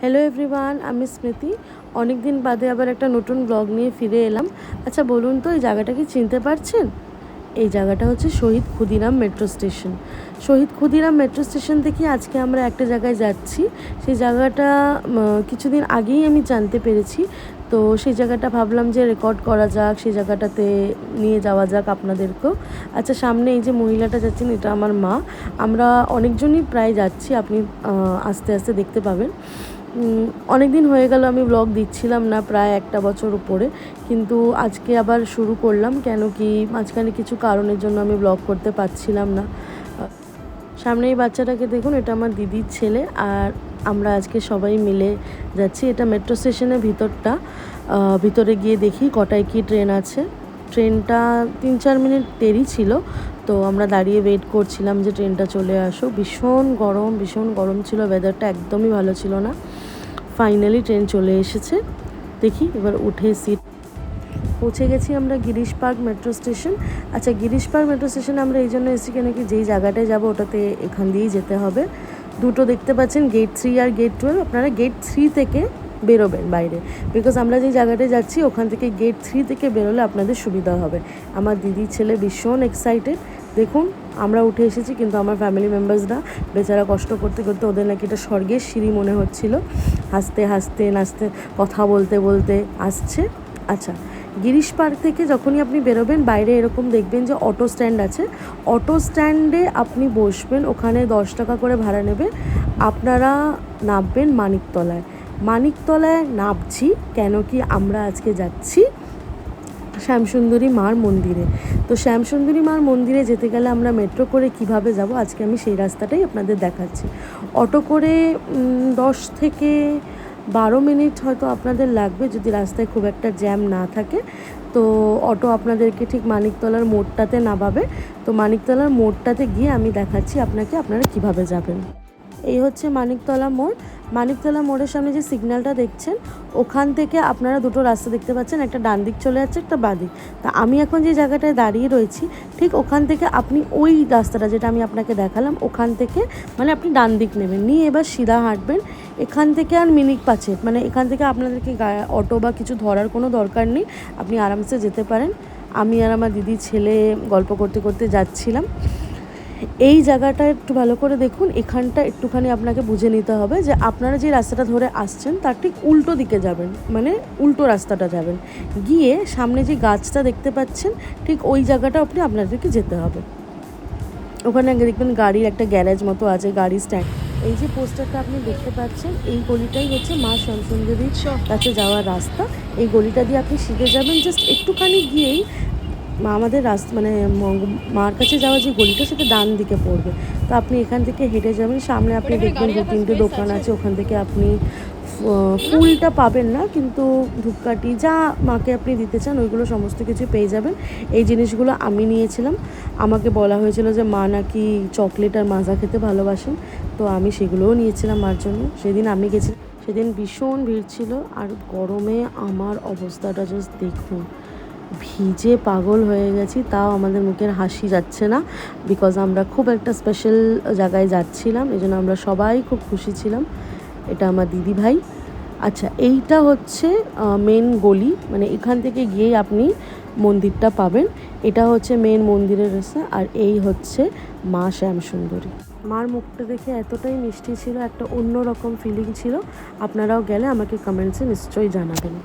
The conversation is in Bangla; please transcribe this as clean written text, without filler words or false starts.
হ্যালো এভরিওয়ান, আমি স্মৃতি। অনেক দিন বাদে আবার একটা নতুন ব্লগ নিয়ে ফিরে এলাম। আচ্ছা বলুন তো, এই জায়গাটা কি চিনতে পারছেন? এই জায়গাটা হচ্ছে শহীদ ক্ষুদিরাম মেট্রো স্টেশন। শহীদ ক্ষুদিরাম মেট্রো স্টেশন থেকে আজকে আমরা একটা জায়গায় যাচ্ছি। সেই জায়গাটা কিছুদিন আগেই আমি জানতে পেরেছি। তো সেই জায়গাটা ভাবলাম যে রেকর্ড করা যাক, সেই জায়গাটাতে নিয়ে যাওয়া যাক আপনাদেরকেও। আচ্ছা, সামনে এই যে মহিলাটা যাচ্ছেন, এটা আমার মা। আমরা অনেকজনই প্রায় যাচ্ছি, আপনি আস্তে আস্তে দেখতে পাবেন। অনেক দিন হয়ে গেল আমি ব্লগ দিচ্ছিলাম না, প্রায় একটা বছর উপরে, কিন্তু আজকে আবার শুরু করলাম। কেন কি মাঝখানে কিছু কারণের জন্য আমি ব্লগ করতে পারছিলাম না। সামনে এই বাচ্চাটাকে দেখুন, এটা আমার দিদির ছেলে। আর আমরা আজকে সবাই মিলে যাচ্ছি। এটা মেট্রো স্টেশনের ভিতরটা। ভিতরে গিয়ে দেখি কটায় কি ট্রেন আছে। ট্রেনটা 3-4 মিনিট দেরি ছিল, তো আমরা দাঁড়িয়ে ওয়েট করছিলাম যে ট্রেনটা চলে আসুক। ভীষণ গরম ছিল, ওয়েদারটা একদমই ভালো ছিল না। ফাইনালি ট্রেন চলে এসেছে। দেখি এবার উঠে সিট পৌঁছে গেছি আমরা গিরিশ পার্ক মেট্রো স্টেশন। আচ্ছা, গিরিশ পার্ক মেট্রো স্টেশনে আমরা এই জন্য এসেছি কেন কি যেই জায়গাটায় যাবো ওটাতে এখান দিয়েই যেতে হবে। দুটো দেখতে পাচ্ছেন, গেট 3 আর গেট 12। আপনারা গেট 3 থেকে বেরোবেন বাইরে, বিকজ আমরা যে জায়গাটায় যাচ্ছি ওখান থেকে গেট 3 থেকে বেরোলে আপনাদের সুবিধা হবে। আমার দিদির ছেলে ভীষণ এক্সাইটেড। দেখুন আমরা উঠে এসেছি, কিন্তু আমার ফ্যামিলি মেম্বার্সরা বেচারা কষ্ট করতে করতে, ওদের নাকি এটা স্বর্গের সিঁড়ি মনে হচ্ছিল। হাসতে হাসতে নাচতে কথা বলতে বলতে আসছে। আচ্ছা, গিরিশ পার্ক থেকে যখনই আপনি বেরোবেন বাইরে এরকম দেখবেন যে অটো স্ট্যান্ড আছে। অটো স্ট্যান্ডে আপনি বসবেন, ওখানে 10 টাকা করে ভাড়া নেবে। আপনারা নামবেন মানিকতলায় নামছি কেন কি আমরা আজকে যাচ্ছি শ্যামসুন্দরী মার মন্দিরে। তো শ্যামসুন্দরী মার মন্দিরে যেতে গেলে আমরা মেট্রো করে কিভাবে যাব, আজকে আমি সেই রাস্তাটাই আপনাদের দেখাচ্ছি। অটো করে 10 থেকে 12 মিনিট হয়তো আপনাদের লাগবে, যদি রাস্তায় খুব একটা জ্যাম না থাকে। তো অটো আপনাদেরকে ঠিক মানিকতলার মোড়টাতে নামাবে। তো মানিকতলার মোড়টাতে গিয়ে আমি দেখাচ্ছি আপনারা কিভাবে যাবেন। এই হচ্ছে মানিকতলা মোড়। মানিকতলা মোড়ের সামনে যে সিগন্যালটা দেখছেন, ওখান থেকে আপনারা দুটো রাস্তা দেখতে পাচ্ছেন, একটা ডান দিক চলে যাচ্ছে, একটা বাঁ দিক। তা আমি এখন যে জায়গাটায় দাঁড়িয়ে রয়েছি, ঠিক ওখান থেকে আপনি ওই রাস্তাটা যেটা আমি আপনাকে দেখালাম ওখান থেকে মানে আপনি ডান দিক নেবেন, নিয়ে এবার সিধা হাঁটবেন। এখান থেকে আর মিনিট 5 মানে এখান থেকে আপনাদেরকে অটো বা কিছু ধরার কোনো দরকার নেই, আপনি আরামসে যেতে পারেন। আমি আর আমার দিদির ছেলে গল্প করতে করতে যাচ্ছিলাম। এই জায়গাটা একটু ভালো করে দেখুন, এখানটা একটুখানি আপনাকে বুঝে নিতে হবে যে আপনারা যে রাস্তাটা ধরে আসছেন তার ঠিক উল্টো দিকে যাবেন, মানে উল্টো রাস্তাটা যাবেন। গিয়ে সামনে যে গাছটা দেখতে পাচ্ছেন, ঠিক ওই জায়গাটা আপনাদেরকে যেতে হবে। ওখানে আগে দেখবেন গাড়ির একটা গ্যারেজ মতো আছে, গাড়ি স্ট্যান্ড। এই যে পোস্টারটা আপনি দেখতে পাচ্ছেন, এই গলিটাই হচ্ছে মা শ্যামসুন্দরীর কাছে যাওয়ার রাস্তা। এই গলিটা দিয়ে আপনি শিখে যাবেন, জাস্ট একটুখানি গিয়েই আমাদের রাস্তা মানে মার কাছে যাওয়া যে গলিটা সেটা ডান দিকে পড়বে। তো আপনি এখান থেকে হেঁটে যাবেন, সামনে আপনি দেখবেন 2-3টে দোকান আছে, ওখান থেকে আপনি ফুলটা পাবেন না, কিন্তু ধূপকাঠি যা মাকে আপনি দিতে চান ওইগুলো সমস্ত কিছু পেয়ে যাবেন। এই জিনিসগুলো আমি নিয়েছিলাম। আমাকে বলা হয়েছিল যে মা নাকি চকলেট আর মাজা খেতে ভালোবাসেন, তো আমি সেগুলোও নিয়েছিলাম মার জন্য। সেদিন আমি গেছিলাম, সেদিন ভীষণ ভিড় ছিল, আর গরমে আমার অবস্থাটা জাস্ট দেখুন, ভিজে পাগল হয়ে গেছি। তাও আমাদের মুখের হাসি যাচ্ছে না, বিকজ আমরা খুব একটা স্পেশাল জায়গায় যাচ্ছিলাম, এই জন্য আমরা সবাই খুব খুশি ছিলাম। এটা আমার দিদি ভাই। আচ্ছা, এইটা হচ্ছে মেন গলি, মানে এখান থেকে গিয়েই আপনি মন্দিরটা পাবেন। এটা হচ্ছে মেন মন্দিরের রাস্তা, আর এই হচ্ছে মা শ্যামসুন্দরী। মার মুখটা দেখে এতটাই মিষ্টি ছিল, একটা অন্যরকম ফিলিং ছিল। আপনারাও গেলে আমাকে কমেন্টসে নিশ্চয়ই জানাবেন।